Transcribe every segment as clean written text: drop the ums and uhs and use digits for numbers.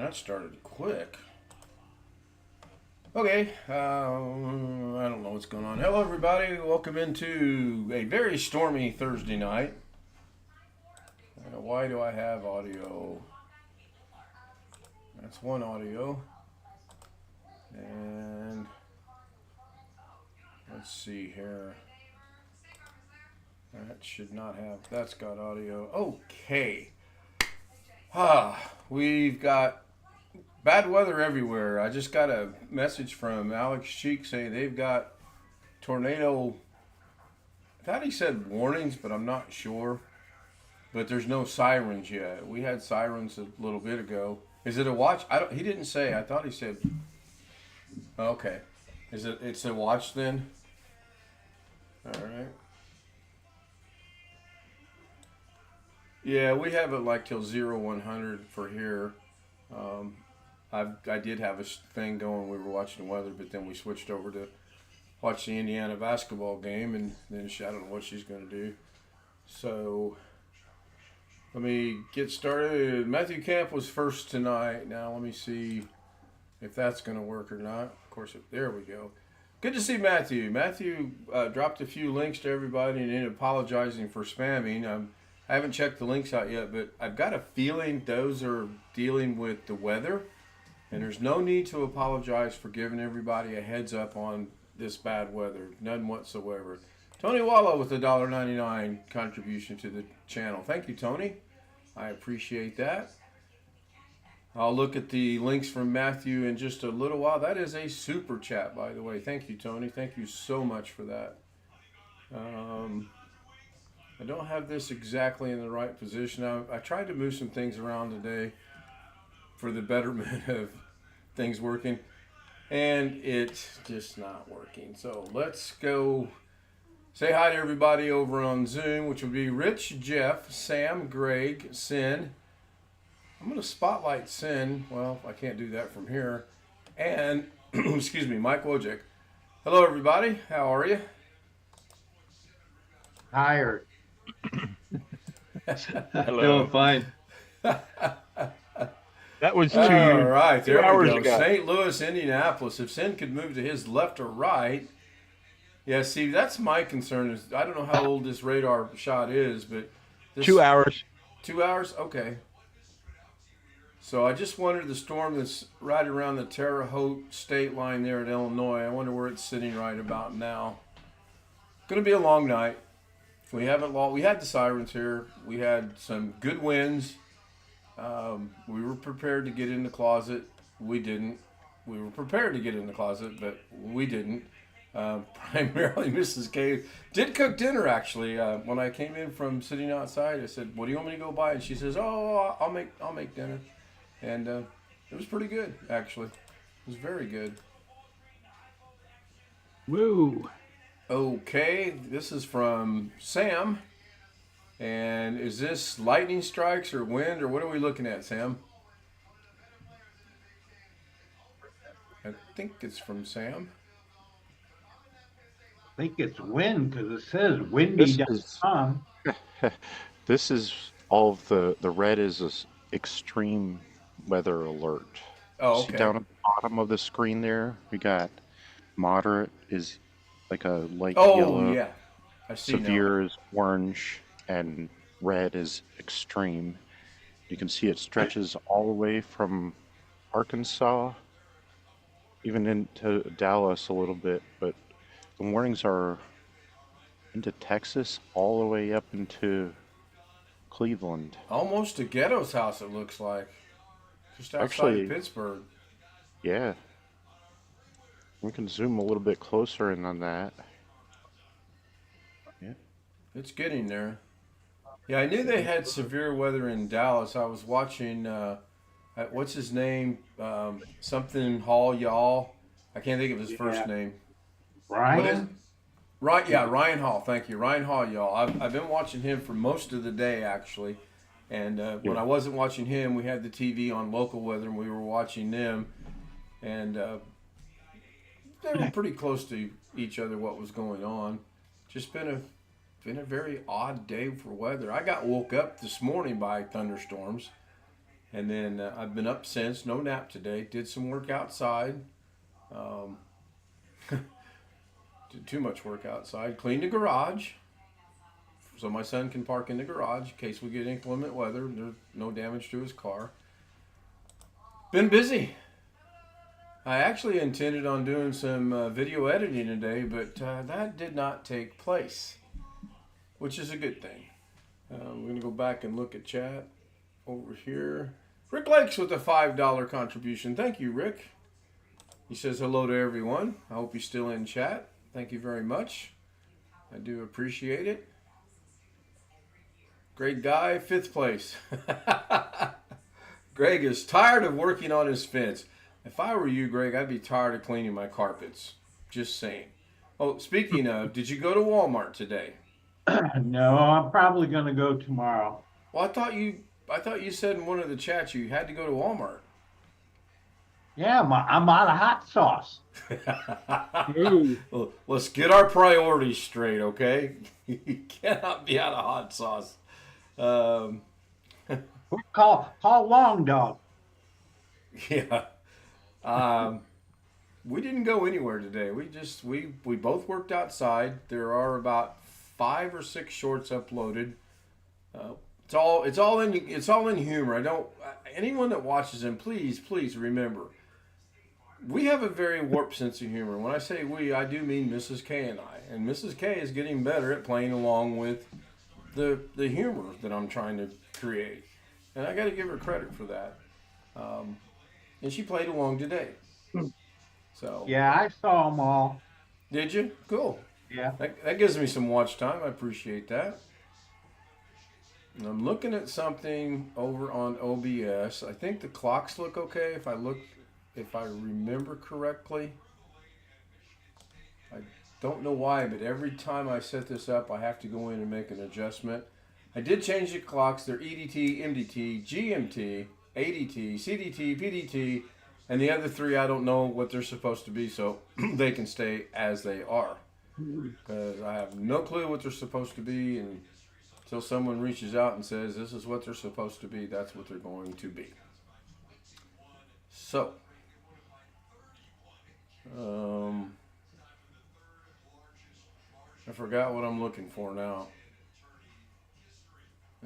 that started quick. Okay, I don't know what's going on. Hello, everybody. Welcome into a very stormy Thursday night. Why do I have audio? That's one audio. And let's see here. That should not have. That's got audio. Okay. We've got bad weather everywhere. I just got a message from Alex Cheek saying they've got tornado. I thought he said warnings, but I'm not sure. But there's no sirens yet. We had sirens a little bit ago. Is it a watch? He didn't say. I thought he said. Okay. Is it? It's a watch then. All right. Yeah, we have it like till 0100 for here. I did have a thing going. We were watching the weather, but then we switched over to watch the Indiana basketball game, and then I don't know what she's going to do. So let me get started. Matthew Camp was first tonight. Now let me see if that's going to work or not. Of course, there we go. Good to see Matthew. Matthew dropped a few links to everybody and ended apologizing for spamming. I haven't checked the links out yet, but I've got a feeling those are dealing with the weather, and there's no need to apologize for giving everybody a heads up on this bad weather. None whatsoever. Tony Walla with a $1.99 contribution to the channel. Thank you, Tony. I appreciate that. I'll look at the links from Matthew in just a little while. That is a super chat, by the way. Thank you, Tony. Thank you so much for that. I don't have this exactly in the right position. I tried to move some things around today for the betterment of things working, and it's just not working. So let's go say hi to everybody over on Zoom, which would be Rich, Jeff, Sam, Greg, Sin. I'm going to spotlight Sin. Well, I can't do that from here. And, excuse me, Mike Wojcik. Hello, everybody. How are you? Tired. Hello. Doing fine. That was All right, there we go. ago. St. Louis, Indianapolis. If Sin could move to his left or right. Yeah, see, that's my concern. Is I don't know how old this radar shot is, but 2 hours. 2 hours? Okay. So I just wondered the storm that's right around the Terre Haute state line there in Illinois. I wonder where it's sitting right about now. Going to be a long night. We haven't lost. We had the sirens here. We had some good winds. We were prepared to get in the closet. We didn't. We were prepared to get in the closet, but we didn't. Primarily, Mrs. K did cook dinner. Actually, when I came in from sitting outside, I said, "What do you want me to go buy?" And she says, "Oh, I'll make dinner." And it was pretty good. Actually, it was very good. Woo. Okay, this is from Sam. And is this lightning strikes or wind, or what are we looking at, Sam? I think it's from Sam. I think it's wind because it says windy.com. This is all of the red is this extreme weather alert. Oh, okay. See down at the bottom of the screen there, we got moderate is like a light yellow. Oh, yeah. I see Severe now. is orange, and red is extreme. You can see it stretches all the way from Arkansas, even into Dallas a little bit, but the warnings are into Texas all the way up into Cleveland. Almost to Ghetto's house, it looks like. Just outside Actually, of Pittsburgh. Yeah. We can zoom a little bit closer in on that. Yeah. It's getting there. Yeah, I knew they had severe weather in Dallas. I was watching, what's his name? Something Hall, y'all. I can't think of his first name. Ryan? What is it? Right, yeah, Ryan Hall. Thank you, Ryan Hall, y'all. I've been watching him for most of the day, actually. And when I wasn't watching him, we had the TV on local weather, and we were watching them. And they were pretty close to each other. What was going on? Just been a very odd day for weather. I got woke up this morning by thunderstorms, And then I've been up since. No nap today. Did some work outside. Um, did too much work outside. Cleaned the garage so my son can park in the garage in case we get inclement weather. There's no damage to his car. Been busy. I actually intended on doing some video editing today, but that did not take place, which is a good thing. We're going to go back and look at chat over here. Rick Lakes with a $5 contribution. Thank you, Rick. He says hello to everyone. I hope you're still in chat. Thank you very much. I do appreciate it. Great guy, 5th place. Greg is tired of working on his fence. If I were you, Greg, I'd be tired of cleaning my carpets. Just saying. Oh, speaking of, did you go to Walmart today? No, I'm probably going to go tomorrow. Well, I thought you said in one of the chats you had to go to Walmart. Yeah, I'm out of hot sauce. Well, let's get our priorities straight, okay? You cannot be out of hot sauce. Call Long Dog. Yeah. We didn't go anywhere today. We both worked outside. There are about 5 or 6 shorts uploaded. It's all in humor. Anyone that watches them, please remember, we have a very warped sense of humor. When I say we, I do mean Mrs. K and I. And Mrs. K is getting better at playing along with the humor that I'm trying to create. And I got to give her credit for that. And she played along today. So Yeah, I saw them all. Did you? Cool. Yeah. That gives me some watch time. I appreciate that. And I'm looking at something over on OBS. I think the clocks look okay if I remember correctly. I don't know why, but every time I set this up, I have to go in and make an adjustment. I did change the clocks. They're EDT, MDT, GMT, ADT, CDT, PDT, and the other 3 I don't know what they're supposed to be, so they can stay as they are. Because I have no clue what they're supposed to be, and until someone reaches out and says this is what they're supposed to be, that's what they're going to be. So, I forgot what I'm looking for now.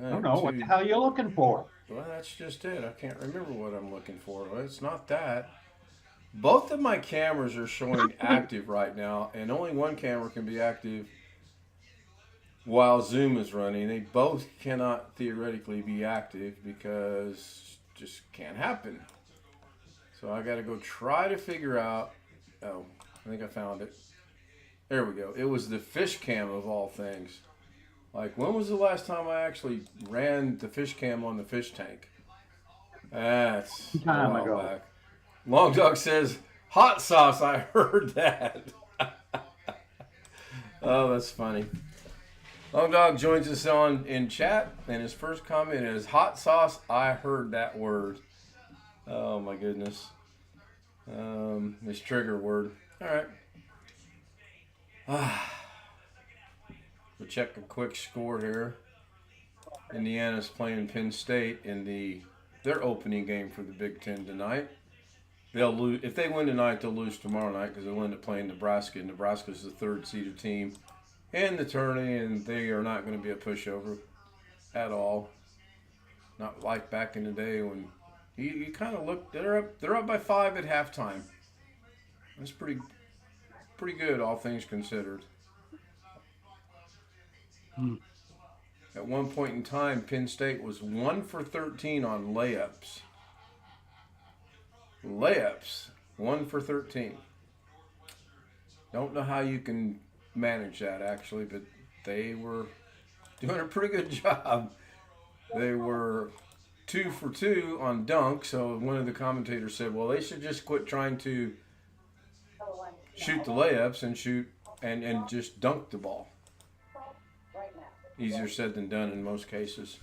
I don't know. What the hell are you looking for? Well, that's just it. I can't remember what I'm looking for. Well, it's not that. Both of my cameras are showing active right now, and only one camera can be active while Zoom is running. They both cannot theoretically be active because it just can't happen. So I got to go try to figure out. Oh, I think I found it. There we go. It was the fish cam of all things. Like, when was the last time I actually ran the fish cam on the fish tank? That's a while ago. back. Long Dog says, hot sauce, I heard that. Oh, that's funny. Long Dog joins us in chat, and his first comment is, hot sauce, I heard that word. Oh, my goodness. His trigger word. All right. We'll check a quick score here. Indiana's playing Penn State in their opening game for the Big Ten tonight. They'll lose if they win tonight. They'll lose tomorrow night because they'll end up playing Nebraska. Nebraska's the 3rd seeded team in the tourney, and they are not going to be a pushover at all. Not like back in the day when you kind of look. They're up by 5 at halftime. That's pretty good, all things considered. At one point in time, Penn State was 1 for 13 on layups. 1 for 13. Don't know how you can manage that, actually, but they were doing a pretty good job. They were 2 for 2 on dunk, so one of the commentators said, well, they should just quit trying to shoot the layups and shoot and just dunk the ball. Easier said than done in most cases.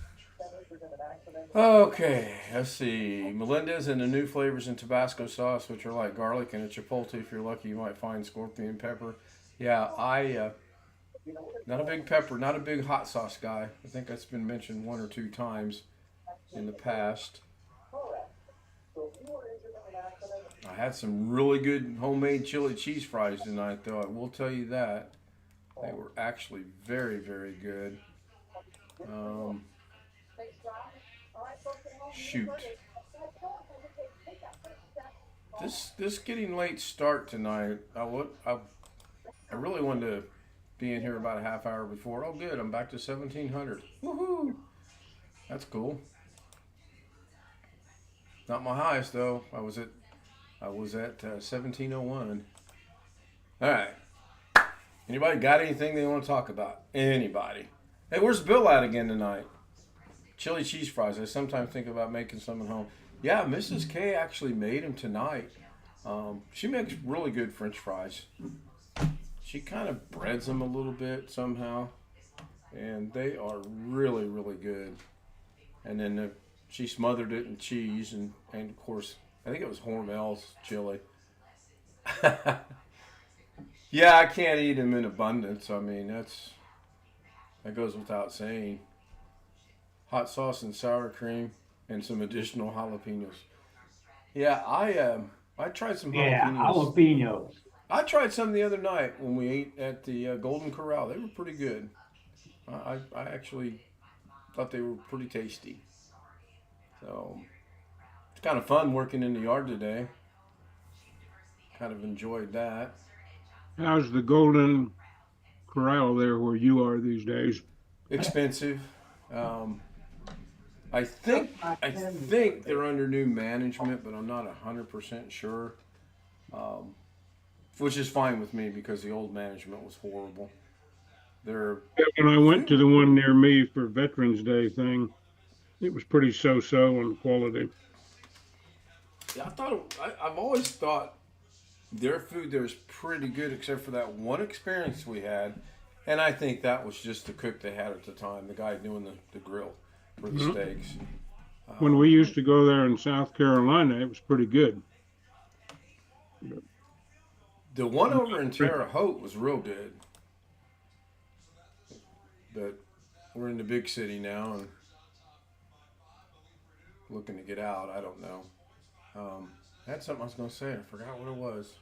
Okay, let's see. Melendez and the new flavors in Tabasco sauce, which are like garlic and a chipotle. If you're lucky, you might find scorpion pepper. Yeah, not a big pepper, not a big hot sauce guy. I think that's been mentioned 1 or 2 times in the past. I had some really good homemade chili cheese fries tonight, though. I will tell you that. They were actually very, very good. Um, shoot. This getting late start tonight. I really wanted to be in here about a half hour before. Oh, good. I'm back to 1700. Woohoo! That's cool. Not my highest though. I was at 1701. All right. Anybody got anything they want to talk about? Anybody? Hey, where's Bill at again tonight? Chili cheese fries. I sometimes think about making some at home. Yeah, Mrs. K actually made them tonight. She makes really good French fries. She kind of breads them a little bit somehow, and they are really, really good. And then she smothered it in cheese, and of course, I think it was Hormel's chili. Yeah, I can't eat them in abundance. I mean, that goes without saying. Hot sauce and sour cream, and some additional jalapenos. Yeah, I tried some Yeah, jalapenos. jalapenos. I tried some the other night when we ate at the Golden Corral. They were pretty good. I actually thought they were pretty tasty. So it's kind of fun working in the yard today. Kind of enjoyed that. How's the Golden Corral there where you are these days? Expensive. Um, I think they're under new management, but I'm not 100% sure. Um, which is fine with me because the old management was horrible. They're When I went to the one near me for Veterans Day thing, it was pretty so-so on quality. Yeah, I've always thought their food there is pretty good, except for that one experience we had, and I think that was just the cook they had at the time, the guy doing the grill for the Mhm. steaks. When we used to go there in South Carolina, it was pretty good. The one over in Terre Haute was real good, but we're in the big city now and looking to get out. I don't know. I had something I was going to say. I forgot what it was.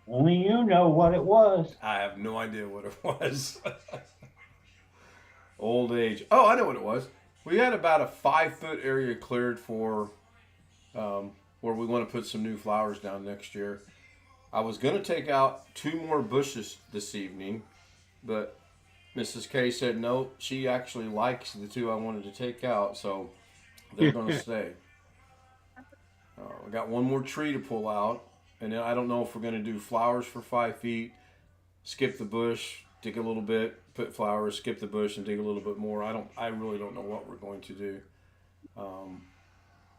Only you know what it was. I have no idea what it was. Old age. Oh, I know what it was. We had about a 5 foot area cleared for where we want to put some new flowers down next year. I was going to take out 2 more bushes this evening, but Mrs. K said no. She actually likes the 2 I wanted to take out, so they're going to stay. We got 1 more tree to pull out, and then I don't know if we're going to do flowers for 5 feet, skip the bush, dig a little bit, put flowers, skip the bush, and dig a little bit more. I really don't know what we're going to do.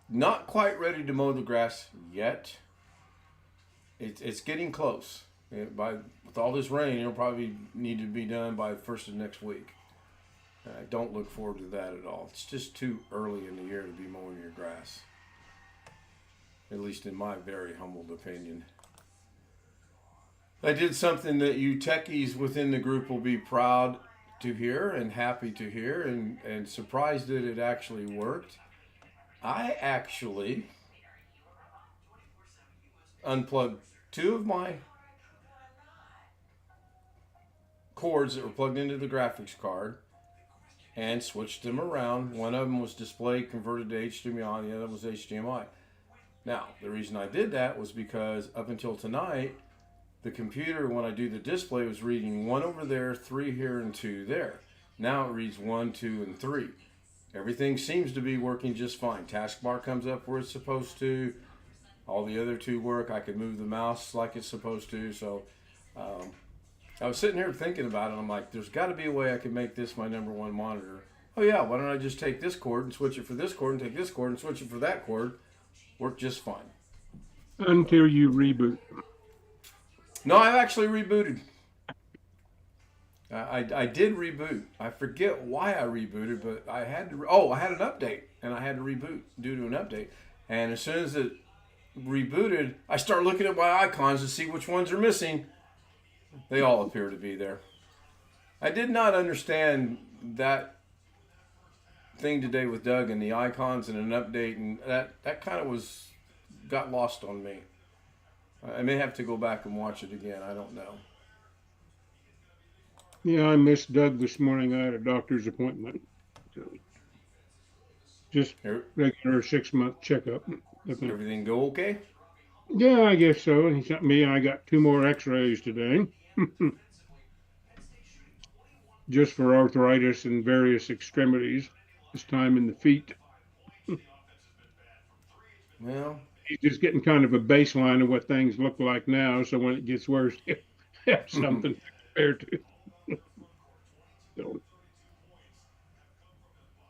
Not quite ready to mow the grass yet. It's getting close. With all this rain, it'll probably need to be done by the first of next week. I don't look forward to that at all. It's just too early in the year to be mowing your grass. At least in my very humbled opinion. I did something that you techies within the group will be proud to hear and happy to hear and surprised that it actually worked. I actually unplugged 2 of my cords that were plugged into the graphics card and switched them around. One of them was display converted to HDMI, the other was HDMI. Now, the reason I did that was because up until tonight, the computer, when I do the display, was reading 1 over there, 3 here, and 2 there. Now it reads 1, 2, and 3. Everything seems to be working just fine. Taskbar comes up where it's supposed to. All the other 2 work. I could move the mouse like it's supposed to. So I was sitting here thinking about it. I'm like, there's got to be a way I could make this my #1 monitor. Oh yeah, why don't I just take this cord and switch it for this cord and take this cord and switch it for that cord? Worked just fine. Until you reboot. No, I actually rebooted. I did reboot. I forget why I rebooted, but I had to. I had an update, and I had to reboot due to an update. And as soon as it rebooted, I start looking at my icons to see which ones are missing. They all appear to be there. I did not understand that thing today with Doug and the icons and an update, and that kind of got lost on me. I may have to go back and watch it again. I don't know. Yeah, I missed Doug this morning. I had a doctor's appointment. So just regular 6-month checkup. Everything go okay? Yeah, I guess so. He sent me, I got 2 more x-rays today. Just for arthritis and various extremities, this time in the feet. Well, he's just getting kind of a baseline of what things look like now, so when it gets worse, he'll have something to compare to. So,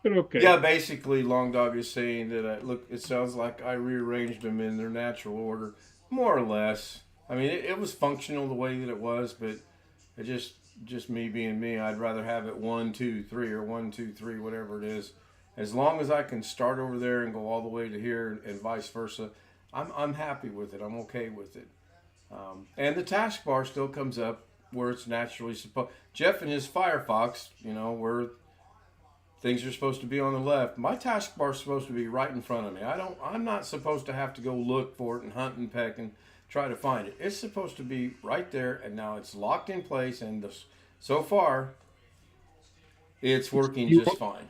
but okay. Yeah, basically, Long Dog is saying that it sounds like I rearranged them in their natural order, more or less. I mean, it was functional the way that it was, but it just me being me, I'd rather have it 1, 2, 3 or 1, 2, 3, whatever it is. As long as I can start over there and go all the way to here and vice versa, I'm happy with it. I'm okay with it. And the taskbar still comes up where it's naturally supposed. Jeff and his Firefox, where things are supposed to be on the left. My taskbar is supposed to be right in front of me. I'm not supposed to have to go look for it and hunt and peck and try to find it. It's supposed to be right there, and now it's locked in place. And so far, it's working just fine.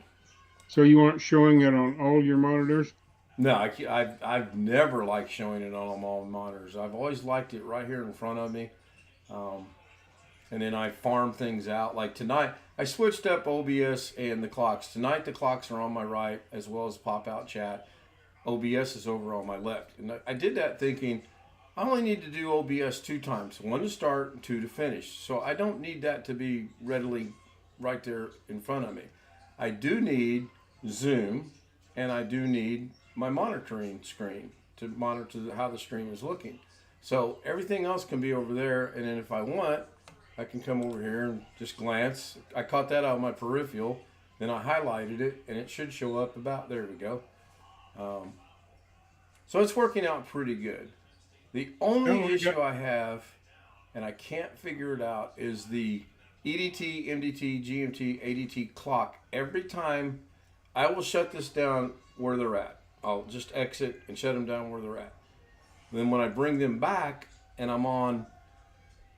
So you aren't showing it on all your monitors? No, I've never liked showing it on all monitors. I've always liked it right here in front of me. And then I farm things out. Like tonight, I switched up OBS and the clocks. Tonight, the clocks are on my right as well as pop-out chat. OBS is over on my left. And I did that thinking, I only need to do OBS 2 times. 1 to start and 2 to finish. So I don't need that to be readily right there in front of me. I do need Zoom, and I do need my monitoring screen to monitor how the stream is looking. So everything else can be over there, and then if I want, I can come over here and just glance. I caught that out of my peripheral, then I highlighted it, and it should show up about, there we go. So it's working out pretty good. The only issue I have, and I can't figure it out, is the EDT, MDT, GMT, ADT clock. Every time I will shut this down where they're at. I'll just exit and shut them down where they're at. Then when I bring them back and I'm on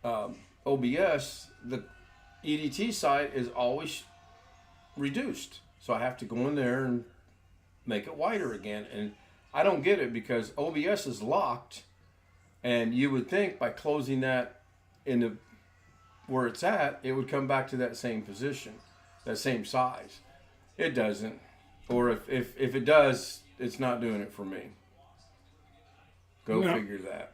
OBS, the EDT side is always reduced. So I have to go in there and make it wider again. And I don't get it because OBS is locked. And you would think by closing that where it's at, it would come back to that same position, that same size. It doesn't. Or if it does, it's not doing it for me. Go figure that.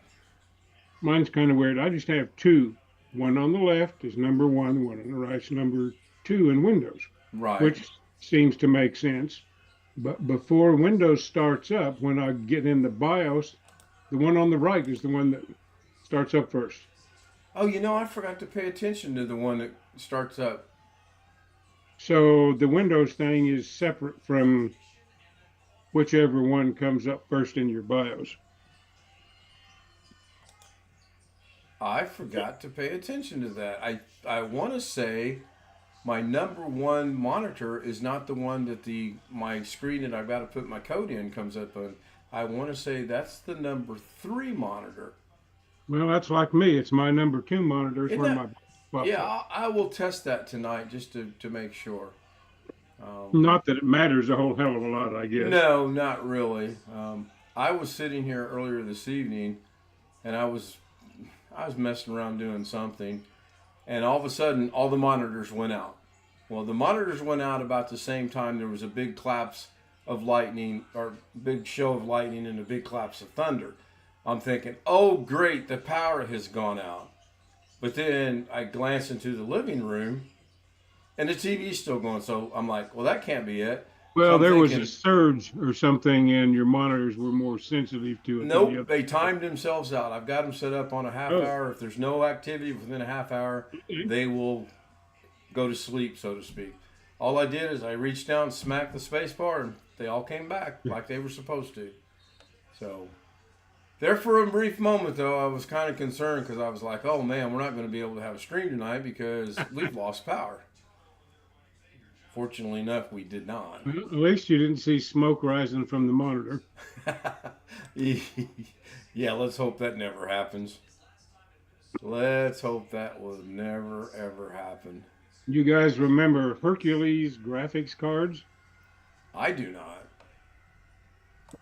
Mine's kind of weird. I just have 2. One on the left is number 1, one on the right is number 2 in Windows. Right. Which seems to make sense. But before Windows starts up, when I get in the BIOS, the one on the right is the one that starts up first. Oh, I forgot to pay attention to the one that starts up. So the Windows thing is separate from whichever one comes up first in your BIOS. I forgot to pay attention to that. I want to say my number 1 monitor is not the one that my screen that I've got to put my code in comes up on. I want to say that's the number 3 monitor. Well, that's like me. It's my number 2 monitor. Yeah, I will test that tonight just to make sure. Not that it matters a whole hell of a lot, I guess. No, not really. I was sitting here earlier this evening, and I was messing around doing something, and all of a sudden, all the monitors went out. Well, the monitors went out about the same time there was a big collapse of lightning, or big show of lightning and a big collapse of thunder. I'm thinking, oh, great, the power has gone out. But then I glance into the living room, and the TV's still going. So I'm like, well, that can't be it. Well, there was a surge or something, and your monitors were more sensitive to it. Nope, they timed themselves out. I've got them set up on a half hour. If there's no activity within a half hour, they will go to sleep, so to speak. All I did is I reached down, smacked the space bar, and they all came back like they were supposed to. So there for a brief moment, though, I was kind of concerned because I was like, oh, man, we're not going to be able to have a stream tonight because we've lost power. Fortunately enough, we did not. Well, at least you didn't see smoke rising from the monitor. Yeah, let's hope that never happens. Let's hope that will never ever happen. You guys remember Hercules graphics cards? I do not.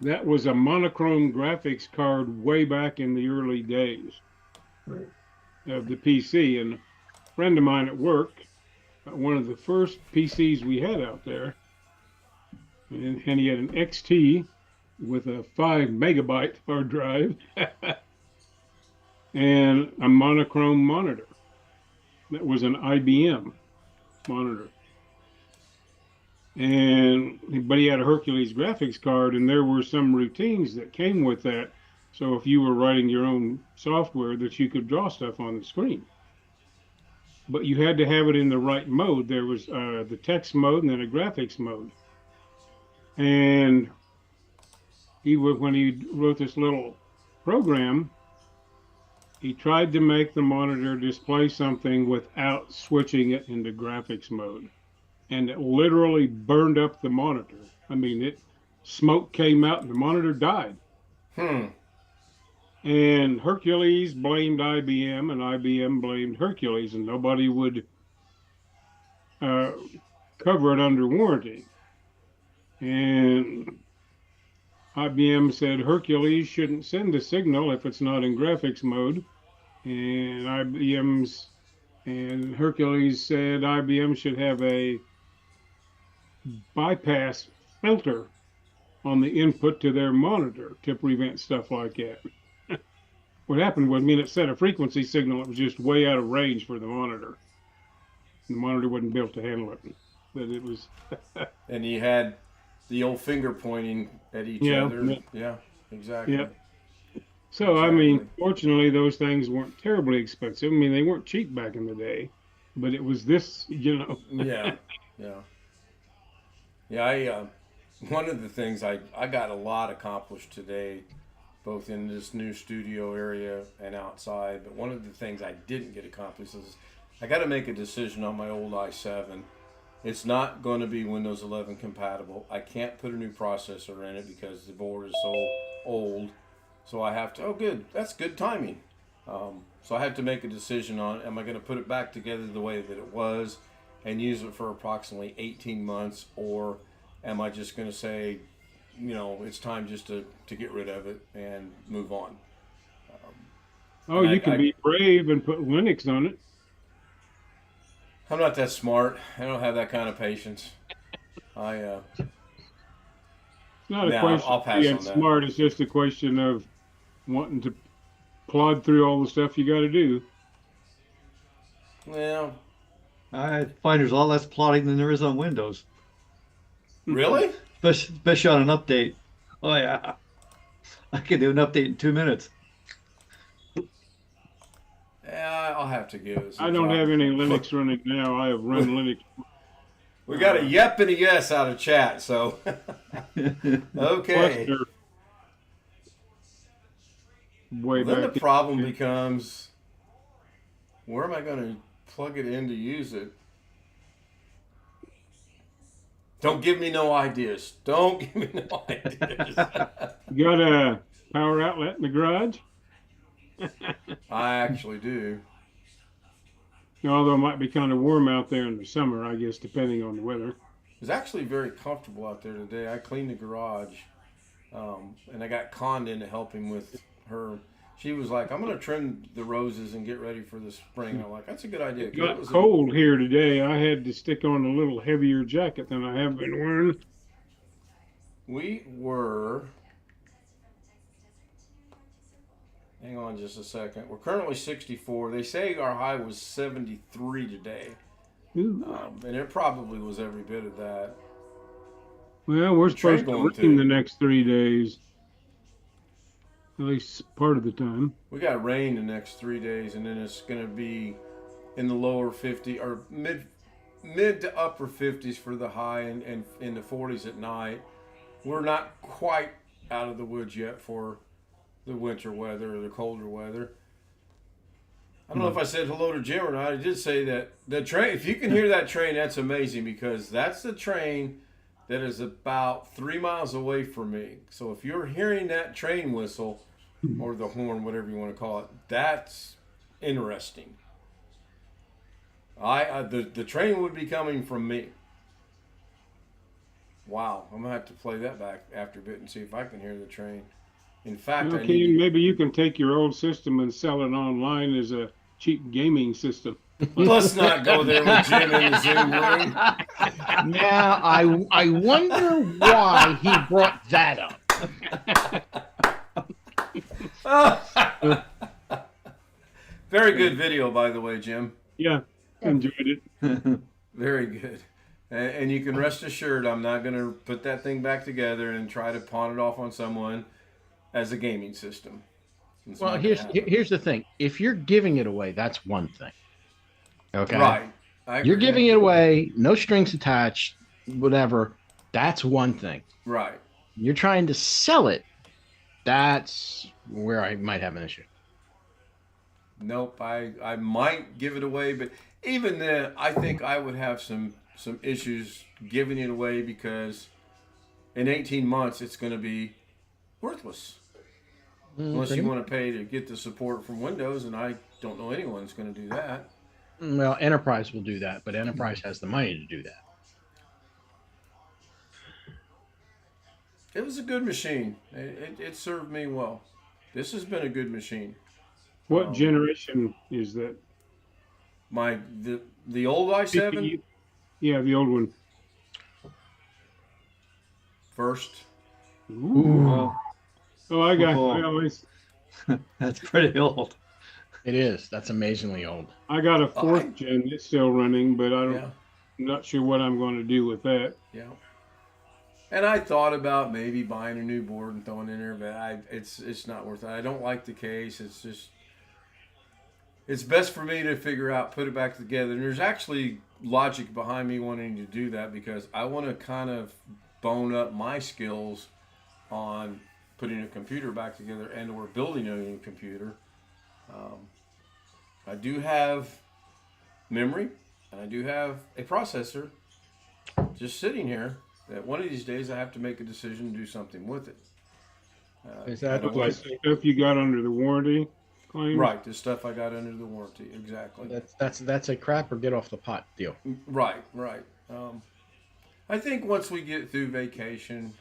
That was a monochrome graphics card way back in the early days of the PC. And a friend of mine at work, one of the first PCs we had out there, and he had an XT with a 5 megabyte hard drive and a monochrome monitor. That was an IBM monitor. But he had a Hercules graphics card, and there were some routines that came with that. So if you were writing your own software, that you could draw stuff on the screen. But you had to have it in the right mode. There was the text mode and then a graphics mode. And when he wrote this little program, he tried to make the monitor display something without switching it into graphics mode. And it literally burned up the monitor. I mean, smoke came out and the monitor died. And Hercules blamed IBM, and IBM blamed Hercules, and nobody would cover it under warranty. And IBM said Hercules shouldn't send a signal if it's not in graphics mode. And Hercules said IBM should have a bypass filter on the input to their monitor to prevent stuff like that. What happened was, it set a frequency signal that was just way out of range for the monitor. The monitor wasn't built to handle it, but it was. And you had the old finger pointing at each other. Yeah, exactly. Yeah. So, exactly. Fortunately, those things weren't terribly expensive. They weren't cheap back in the day, but it was this, Yeah. One of the things I got a lot accomplished today, both in this new studio area and outside. But one of the things I didn't get accomplished is I got to make a decision on my old i7. It's not going to be Windows 11 compatible. I can't put a new processor in it because the board is so old. So I have to, good, that's good timing. So I have to make a decision on, am I going to put it back together the way that it was and use it for approximately 18 months, or am I just going to say, it's time just to get rid of it and move on? You can be brave and put Linux on it. I'm not that smart. I don't have that kind of patience. It's not a question of being smart. It's just a question of wanting to plod through all the stuff you got to do. Well, I find there's a lot less plotting than there is on Windows. Really? Especially on an update. Oh yeah, I can do an update in 2 minutes. Yeah, I'll have to give it some I don't have any Linux running now. I have run Linux. We got a yep and a yes out of chat, so okay. Then the problem becomes, where am I going to plug it in to use it? Don't give me no ideas. Don't give me no ideas. You got a power outlet in the garage? I actually do. Although it might be kind of warm out there in the summer, I guess, depending on the weather. It's actually very comfortable out there today. I cleaned the garage, and I got Conned into helping with her. She was like, I'm going to trim the roses and get ready for the spring. I'm like, that's a good idea. It got cold here today. I had to stick on a little heavier jacket than I have been wearing. We were... Hang on just a second. We're currently 64. They say our high was 73 today. And it probably was every bit of that. Well, we're supposed to rain the next 3 days. At least part of the time. We got rain the next 3 days, and then it's going to be in the lower 50 or mid to upper 50s for the high, and in the 40s at night. We're not quite out of the woods yet for the winter weather or the colder weather. I don't know if I said hello to Jim or not. I did say that the train, if you can hear that train, that's amazing, because that's the train that is about 3 miles away from me. So if you're hearing that train whistle or the horn, whatever you want to call it, that's interesting. The train would be coming from me. Wow, I'm gonna have to play that back after a bit and see if I can hear the train. In fact, Okay, maybe you can take your old system and sell it online as a cheap gaming system. Let's not go there with Jim in the Zoom room. Now I wonder why he brought that up. Very good video, by the way, Jim. Yeah, enjoyed it. Very good. And you can rest assured I'm not going to put that thing back together and try to pawn it off on someone as a gaming system. Well, here's the thing. If you're giving it away, that's one thing. Okay. Right. You're giving it away, no strings attached, whatever. That's one thing. Right. You're trying to sell it. That's where I might have an issue. Nope. I might give it away, but even then, I think I would have some issues giving it away, because in 18 months it's going to be worthless. Unless you want to pay to get the support from Windows, and I don't know anyone's going to do that. Well, Enterprise will do that, but Enterprise has the money to do that. It was a good machine. It served me well. This has been a good machine. What generation is that? The old i7? Yeah, the old one. First. Ooh. Oh, I always. That's pretty old. It is. That's amazingly old. I got a 4th gen that's still running, but I'm not sure what I'm going to do with that. Yeah. And I thought about maybe buying a new board and throwing it in there, but it's not worth it. I don't like the case. It's best for me to figure out, put it back together. And there's actually logic behind me wanting to do that, because I want to kind of bone up my skills on putting a computer back together and or building a new computer. I do have memory and I do have a processor just sitting here that one of these days I have to make a decision to do something with it. Is that like stuff you got under the warranty claim? Right, the stuff I got under the warranty, exactly. That's a crap or get off the pot deal. Right. I think once we get through vacation,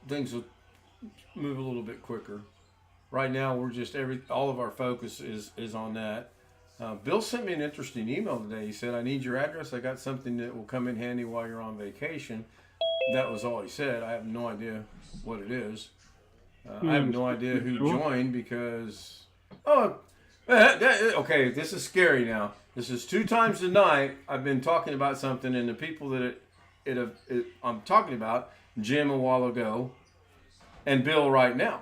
things will move a little bit quicker. Right now, we're just all of our focus is on that. Bill sent me an interesting email today. He said, "I need your address. I got something that will come in handy while you're on vacation." That was all he said. I have no idea what it is. I have no idea who joined, because okay, this is scary now. This is 2 times tonight I've been talking about something, and the people that I'm talking about, Jim a while ago, and Bill right now.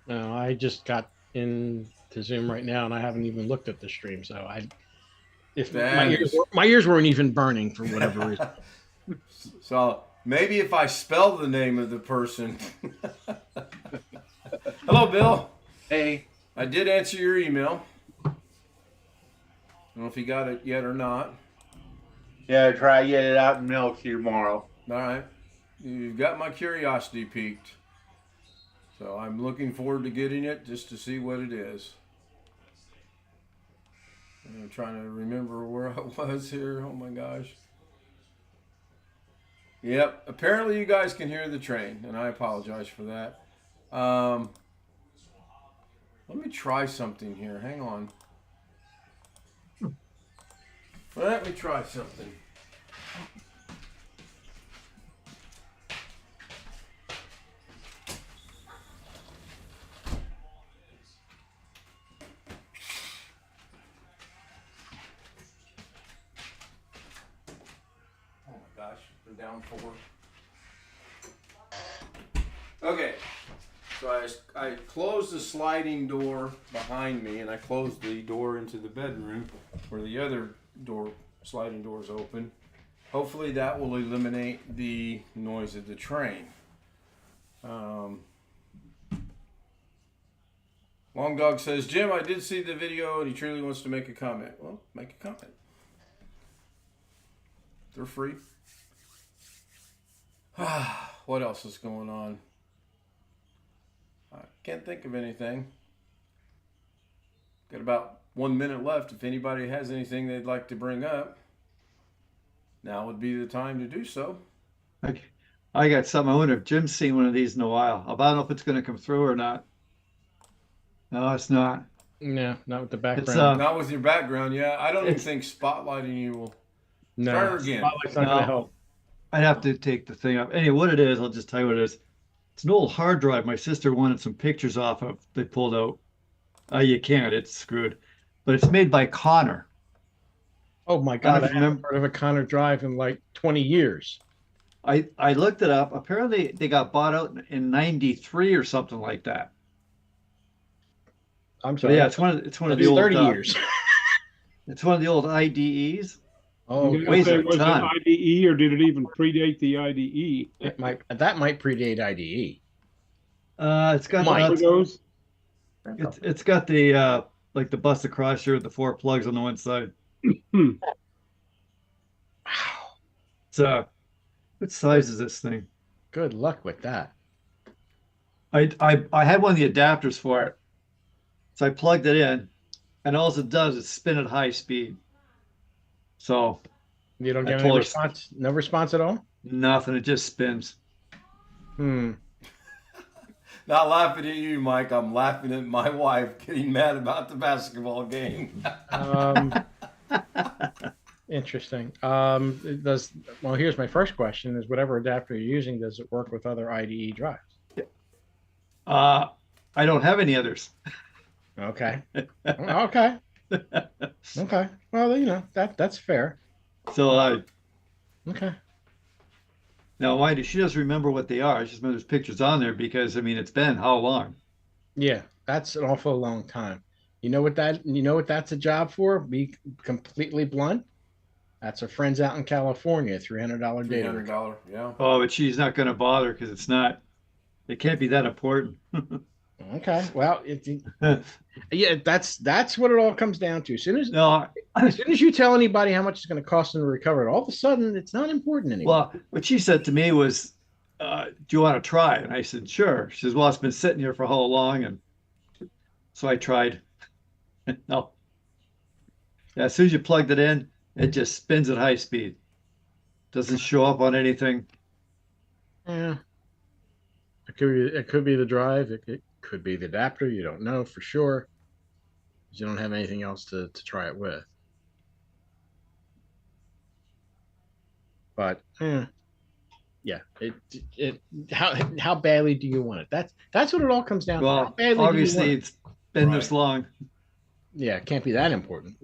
No, I just got into Zoom right now, and I haven't even looked at the stream. So my ears weren't even burning for whatever reason. So maybe if I spell the name of the person. Hello, Bill. Hey. I did answer your email. I don't know if you got it yet or not. Yeah, try to get it out and mail to you tomorrow. All right. You've got my curiosity piqued. So I'm looking forward to getting it just to see what it is. I'm trying to remember where I was here. Oh my gosh. Yep. Apparently you guys can hear the train, and I apologize for that. Let me try something here. Hang on. Let me try something. Oh my gosh, they're down 4. Okay. So I closed the sliding door behind me, and I closed the door into the bedroom where the other sliding door is open. Hopefully that will eliminate the noise of the train. Long Dog says, Jim, I did see the video and he truly wants to make a comment. Well, make a comment. They're free. What else is going on? I can't think of anything. Got about 1 minute left. If anybody has anything they'd like to bring up, now would be the time to do so. Okay. I got something. I wonder if Jim's seen one of these in a while. I don't know if it's going to come through or not. No, it's not. No, not with the background. It's, Not with your background, yeah. I don't even think spotlighting you will. no, Try her again. Spotlight's not going to help. I'd have to take the thing up. Anyway, what it is, I'll just tell you what it is. It's an old hard drive my sister wanted some pictures off of. They pulled out. You can't. It's screwed. But it's made by Connor. Oh my I God, I don't haven't remember- heard of a Connor drive in like 20 years. I looked it up. Apparently, they got bought out in '93 or something like that. I'm So sorry. yeah, it's one of the That's old 30 years. It's one of the old IDEs. Oh, You weighs say, a was it ton. IDE or did it even predate the IDE? that might predate IDE. It's got Mike. For those? it's got the like the bust across here with the 4 plugs on the one side. Wow. It's what size is this thing? Good luck with that. I had one of the adapters for it. So I plugged it in, and all it does is spin at high speed. So You don't I get any totally- response? No response at all? nothing, it just spins. Hmm. Not laughing at you, Mike. I'm laughing at my wife getting mad about the basketball game. Interesting. Well, here's my first question: is whatever adapter you're using, does it work with other IDE drives? I don't have any others. Okay. Okay. Okay. Well, that's fair. So Okay. now why does she doesn't remember what they are? She just remembers pictures on there because I mean it's been how long? Yeah, that's an awful long time. You know what that's a job for? Be completely blunt. That's our friends out in California, $300 data. $300, yeah. Oh, but she's not going to bother because it can't be that important. Okay. Well, yeah, that's what it all comes down to. No, As soon as you tell anybody how much it's going to cost them to recover it, all of a sudden it's not important anymore. well, what she said to me was, "Do you want to try?" And I said, "Sure." She says, "Well, it's been sitting here for how long?" And so I tried. No. Yeah, as soon as you plugged it in, it just spins at high speed. Doesn't show up on anything. Yeah. It could be the drive. It could be the adapter. You don't know for sure. You don't have anything else to try it with. But yeah, how badly do you want it? That's what it all comes down to. How Well, badly do you obviously want it? it's been this long. Yeah, it can't be that important.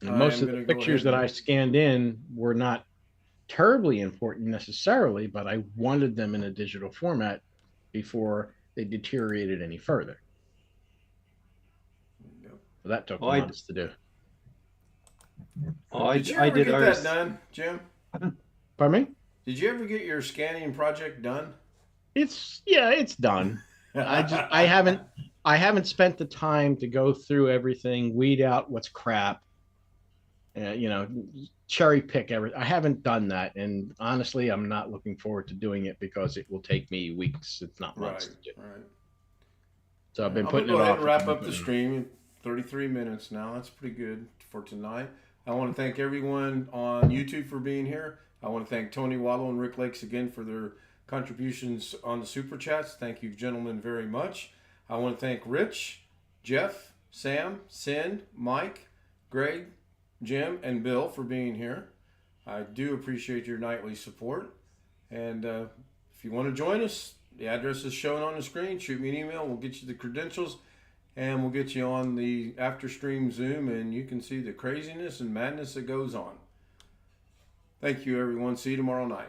And most of the pictures that I scanned in were not terribly important necessarily, but I wanted them in a digital format before they deteriorated any further. So that took months to do. Oh, Did you I ever did get ours. that done, Jim? Pardon me? Did you ever get your scanning project done? It's done. I haven't spent the time to go through everything, weed out what's crap, cherry pick everything. I haven't done that, and honestly, I'm not looking forward to doing it because it will take me weeks, if not months, to do. Right. So I've been I'm putting gonna it go ahead off. and wrap up the stream in 33 minutes now. That's pretty good for tonight. I want to thank everyone on YouTube for being here. I want to thank Tony Waddle and Rick Lakes again for their contributions on the super chats. Thank you, gentlemen, very much. I want to thank Rich, Jeff, Sam, Sin, Mike, Greg, Jim, and Bill for being here. I do appreciate your nightly support. And if you want to join us, the address is shown on the screen. Shoot me an email. We'll get you the credentials, and we'll get you on the after stream Zoom, and you can see the craziness and madness that goes on. Thank you, everyone. See you tomorrow night.